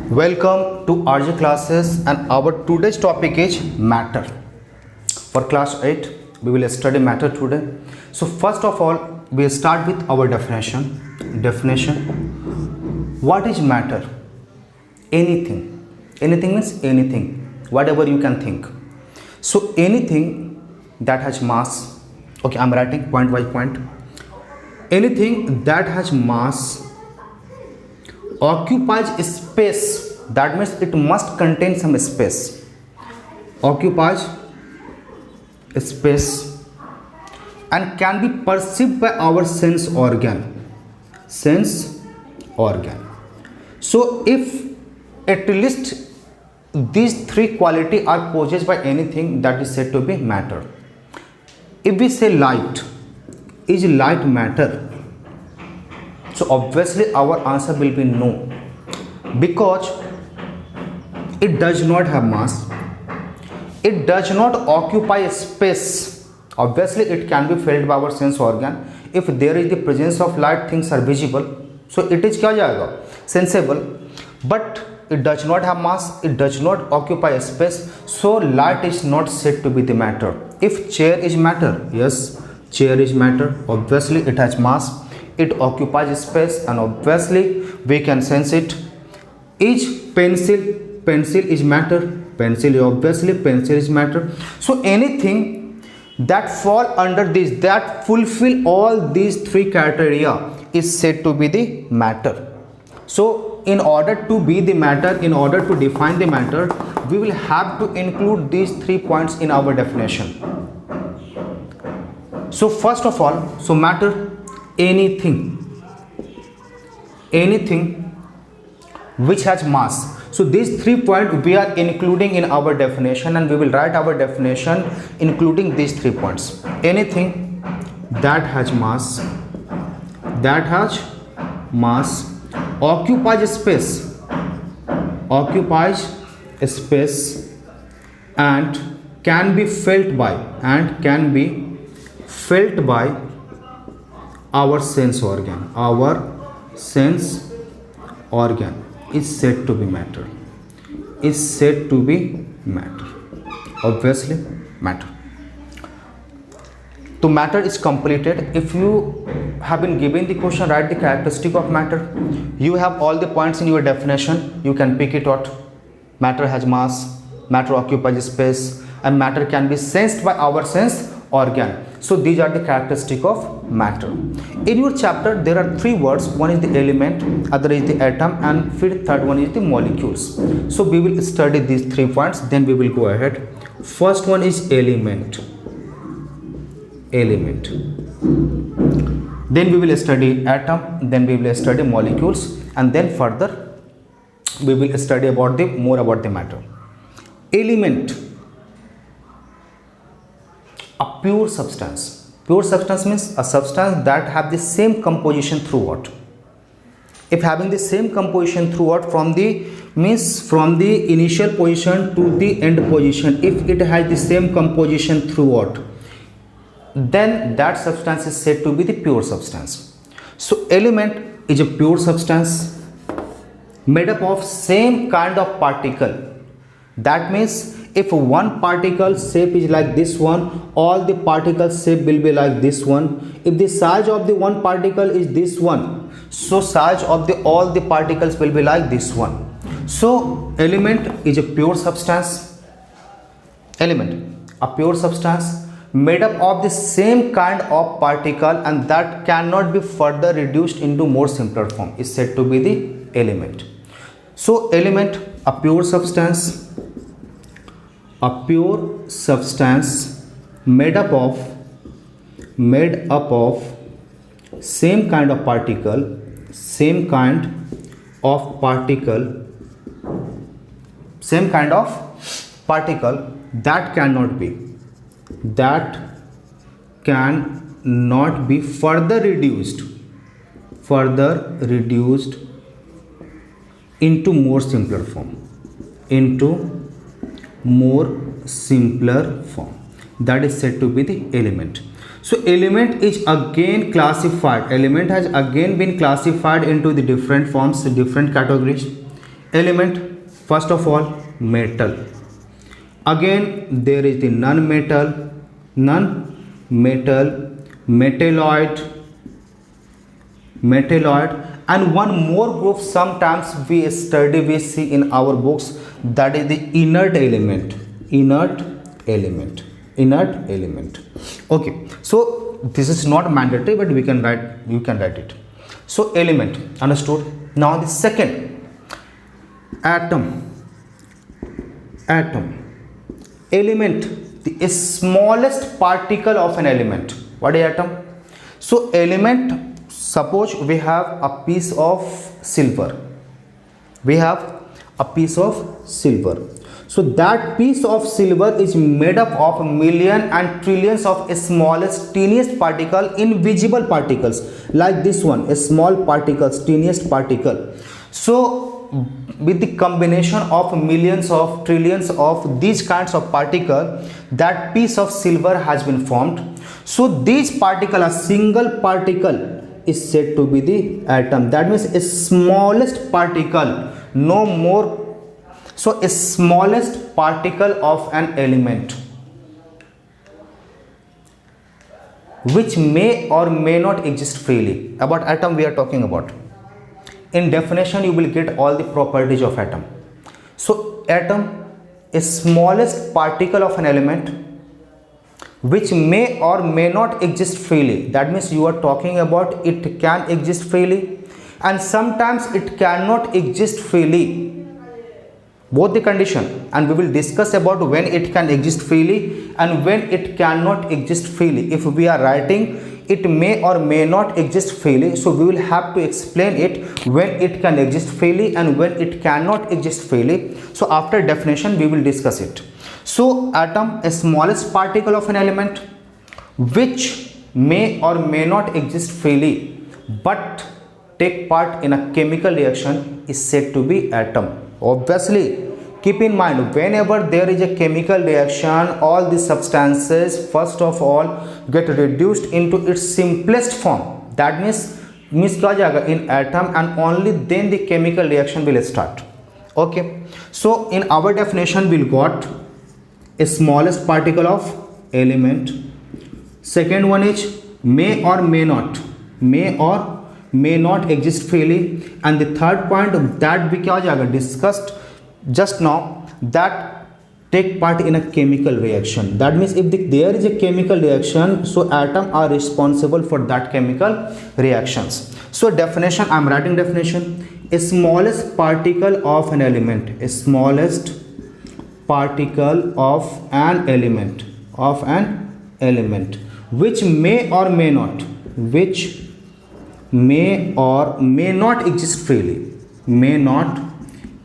Welcome to RJ classes, and our today's topic is matter. For class 8 we will study matter today. So first of all we start with our definition. What is matter? Anything means anything, whatever you can think. So anything that has mass, okay, I'm writing point by point. Anything that has mass occupies space, that means it must contain some space, occupies space, and can be perceived by our sense organ. So if at least these three qualities are possessed by anything, that is said to be matter. If we say light, is light matter? So obviously our answer will be no, because it does not have mass, it does not occupy space. Obviously it can be felt by our sense organ. If there is the presence of light, things are visible, so it is क्या जाएगा, sensible. But it does not have mass, it does not occupy space, so light is not said to be the matter. If chair is matter, yes, chair is matter. Obviously it has mass, it occupies space, and obviously we can sense it. Is pencil is matter? Obviously pencil is matter. So anything that fall under this, that fulfill all these three criteria, is said to be the matter. So in order to be the matter, in order to define the matter, we will have to include these 3 points in our definition. So first of all, so matter, anything which has mass. So these 3 points we are including in our definition, and we will write our definition including these 3 points. Anything that has mass, occupies space, and can be felt by our sense organ. Our sense organ is said to be matter. Obviously matter. So matter is completed. If you have been given the question, write the characteristic of matter. You have all the points in your definition, you can pick it out. Matter has mass, matter occupies space, and matter can be sensed by our sense organ. So these are the characteristics of matter. In your chapter there are 3 words. One is the element, other is the atom, and third one is the molecules. So we will study these 3 points, then we will go ahead. First one is element. Then we will study atom, then we will study molecules, and then further we will study about more about the matter. Element, a pure substance. Pure substance means a substance that have the same composition throughout. If having the same composition throughout, from the initial position to the end position, if it has the same composition throughout, then that substance is said to be the pure substance. So element is a pure substance made up of same kind of particle. That means if one particle shape is like this one, all the particle shape will be like this one. If the size of the one particle is this one, so size of all the particles will be like this one. So element is a pure substance. Element, a pure substance made up of the same kind of particle, and that cannot be further reduced into more simpler form, is said to be the element. So element, a pure substance made up of same kind of particle that cannot be further reduced into more simpler form, that is said to be the element. So element is again classified, element has again been classified into the different forms, different categories. Element, first of all, metal. Again there is the non-metal, metalloid, and one more group sometimes we study, we see in our books, that is the inert element. Okay, so this is not mandatory, but we can write, you can write it. So element, understood. Now the second, atom. Element, the smallest particle of an element. What is atom? So element, suppose we have a piece of silver, so that piece of silver is made up of million and trillions of smallest, teeniest particle, invisible particles, like this one, a small particles, teeniest particle. So with the combination of millions of trillions of these kinds of particle, that piece of silver has been formed. So these particle, a single particle is said to be the atom. That means a smallest particle, no more. So a smallest particle of an element, which may or may not exist freely. About atom we are talking about. In definition you will get all the properties of atom. So atom is smallest particle of an element which may or may not exist freely. That means you are talking about it can exist freely and sometimes it cannot exist freely, both the condition, and we will discuss about when it can exist freely and when it cannot exist freely. If we are writing it may or may not exist freely, so we will have to explain it when it can exist freely and when it cannot exist freely. So after definition we will discuss it. So atom, a smallest particle of an element which may or may not exist freely but take part in a chemical reaction is said to be atom. Obviously keep in mind, whenever there is a chemical reaction, all the substances first of all get reduced into its simplest form. That means क्या हो जाएगा in atom, and only then the chemical reaction will start. Okay, so in our definition we'll got a smallest particle of element. Second one is may or may not exist freely, and the third point that we क्या हो जाएगा discussed just now, that take part in a chemical reaction. That means if there is a chemical reaction, so atoms are responsible for that chemical reactions. So definition, I am writing definition: a smallest particle of an element, a smallest particle of an element, which may or may not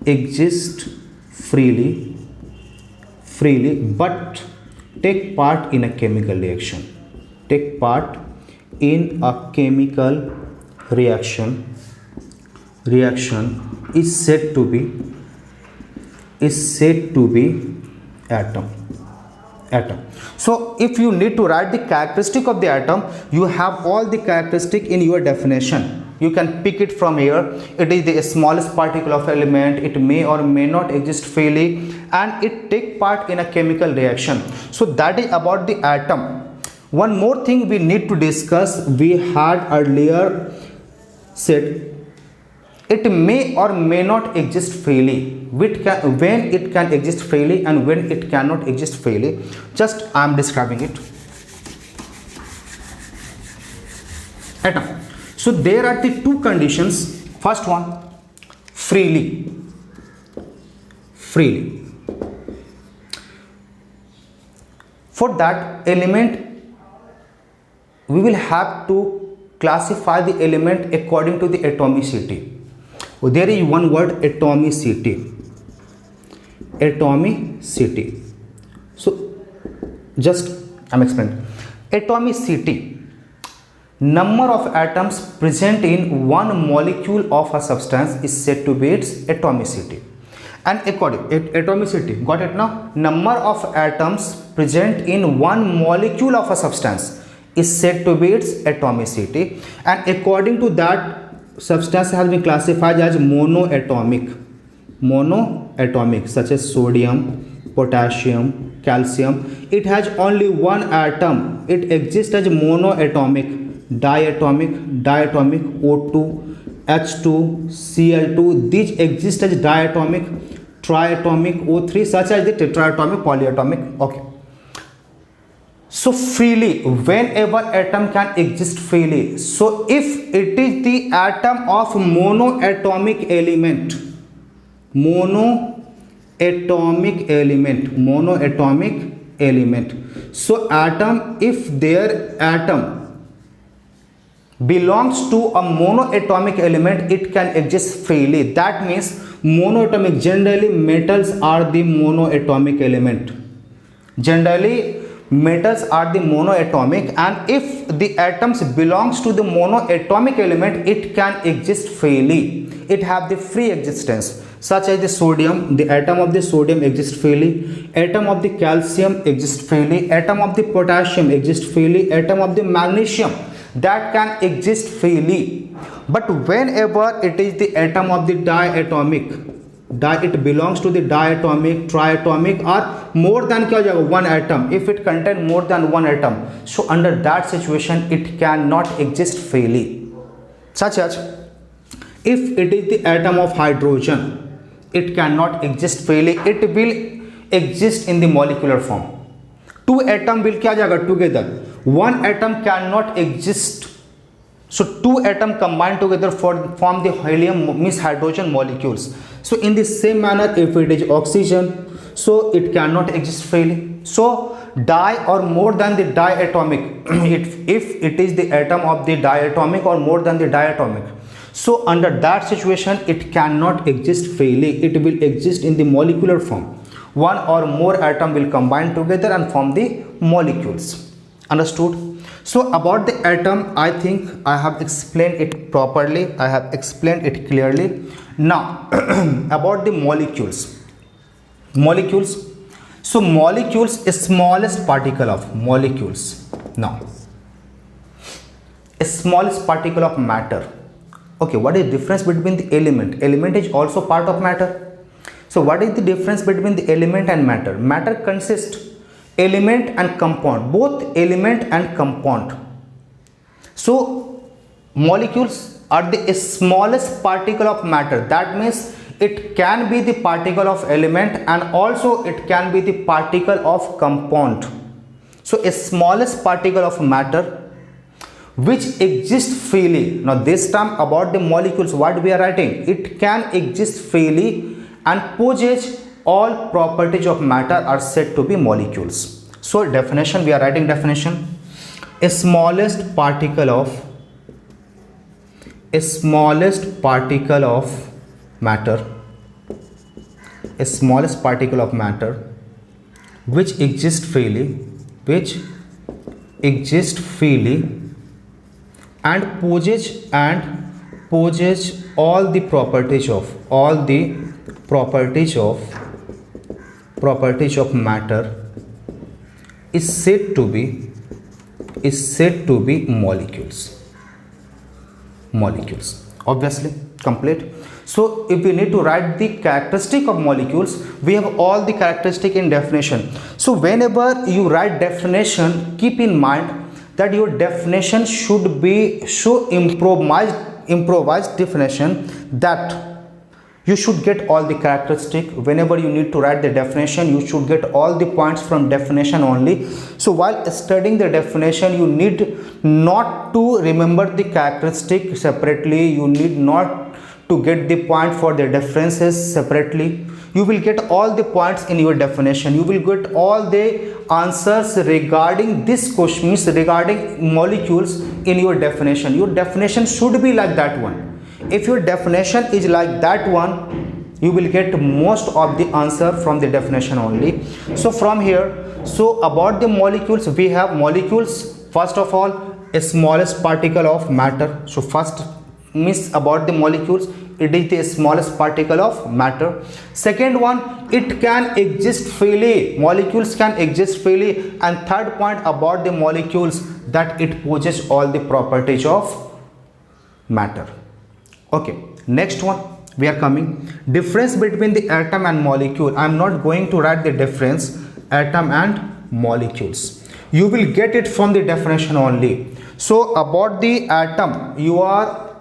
exist freely, but take part in a chemical reaction. Is said to be atom. So if you need to write the characteristic of the atom, you have all the characteristic in your definition. You can pick it from here. It is the smallest particle of element, it may or may not exist freely, and it take part in a chemical reaction. So that is about the atom. One more thing we need to discuss, we had earlier said it may or may not exist freely, when it can exist freely and when it cannot exist freely. Just I am describing it. Atom. So there are the two conditions. First one, freely. For that element, we will have to classify the element according to the atomicity. There is one word, atomicity. So just I'm explaining. Atomicity, number of atoms present in one molecule of a substance is said to be its atomicity. And atomicity, got it now? Number of atoms present in one molecule of a substance is said to be its atomicity, and according to that, substance has been classified as monoatomic, such as sodium, potassium, calcium. It has only one atom. It exists as monoatomic, diatomic, O2, H2, Cl2. These exist as diatomic, triatomic, O3, such as the tetraatomic, polyatomic. Okay. So freely, whenever atom can exist freely. So if it is the atom of monoatomic element, so atom, if their atom belongs to a monoatomic element, it can exist freely. That means monoatomic, generally metals are the monoatomic element. Generally metals are the monoatomic, and if the atoms belongs to the monoatomic element, it can exist freely. It have the free existence, such as the sodium. The atom of the sodium exists freely, atom of the calcium exists freely, atom of the potassium exists freely, atom of the magnesium that can exist freely. But whenever it is the atom of the diatomic, it belongs to the diatomic, triatomic, or more than one atom. If it contains more than one atom, so under that situation it cannot exist freely. Such as if it is the atom of hydrogen, it cannot exist freely. It will exist in the molecular form. Two atoms will together. One atom cannot exist. So two atoms combine together form the helium, means hydrogen molecules. So in the same manner, if it is oxygen, so it cannot exist freely. So di or more than the diatomic, if it is the atom of the diatomic or more than the diatomic, so under that situation it cannot exist freely. It will exist in the molecular form. One or more atom will combine together and form the molecules. Understood? So about the atom, I think I have explained it properly. I have explained it clearly. Now about the molecules. So molecules is smallest particle of molecules. Now smallest particle of matter. Okay, what is the difference between the element? Element is also part of matter. So what is the difference between the element and matter? Matter consists element and compound, both element and compound. So molecules are the smallest particle of matter. That means it can be the particle of element and also it can be the particle of compound. So a smallest particle of matter which exists freely. Now this time about the molecules, what we are writing, it can exist freely and possess all properties of matter are said to be molecules. So definition, we are writing definition. A smallest particle of matter, a smallest particle of matter which exists freely and possess all the properties of matter is said to be molecules. Obviously complete. So if we need to write the characteristic of molecules, we have all the characteristic in definition. So whenever you write definition, keep in mind that your definition should be so improvised definition that you should get all the characteristic. Whenever you need to write the definition, you should get all the points from definition only. So while studying the definition, you need not to remember the characteristic separately. You need not to get the point for the differences separately. You will get all the points in your definition. You will get all the answers regarding this question, regarding molecules in your definition. Your definition should be like that one. If your definition is like that one, you will get most of the answer from the definition only. So from here, so about the molecules, we have molecules, first of all, a smallest particle of matter. So first means about the molecules, it is the smallest particle of matter. Second one, it can exist freely. Molecules can exist freely. And third point about the molecules, that it possesses all the properties of matter. Okay, next one we are coming. Difference between the atom and molecule. I am not going to write the difference atom and molecules. You will get it from the definition only. So about the atom, you are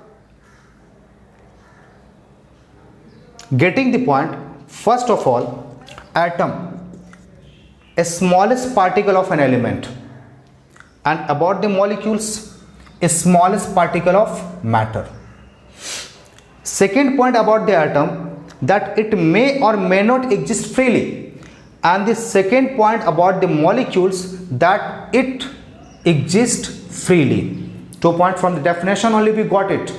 getting the point. First of all, atom, a smallest particle of an element, and about the molecules, a smallest particle of matter. Second point about the atom, that it may or may not exist freely, and the second point about the molecules, that it exists freely. 2 points from the definition only we got it.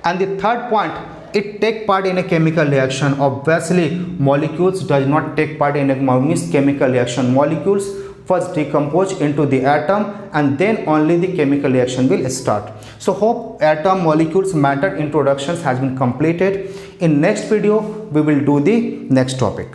And the third point, it take part in a chemical reaction. Obviously molecules does not take part in a chemical reaction. Molecules first decompose into the atom and then only the chemical reaction will start. So hope atom, molecules, matter introductions has been completed. In next video we will do the next topic.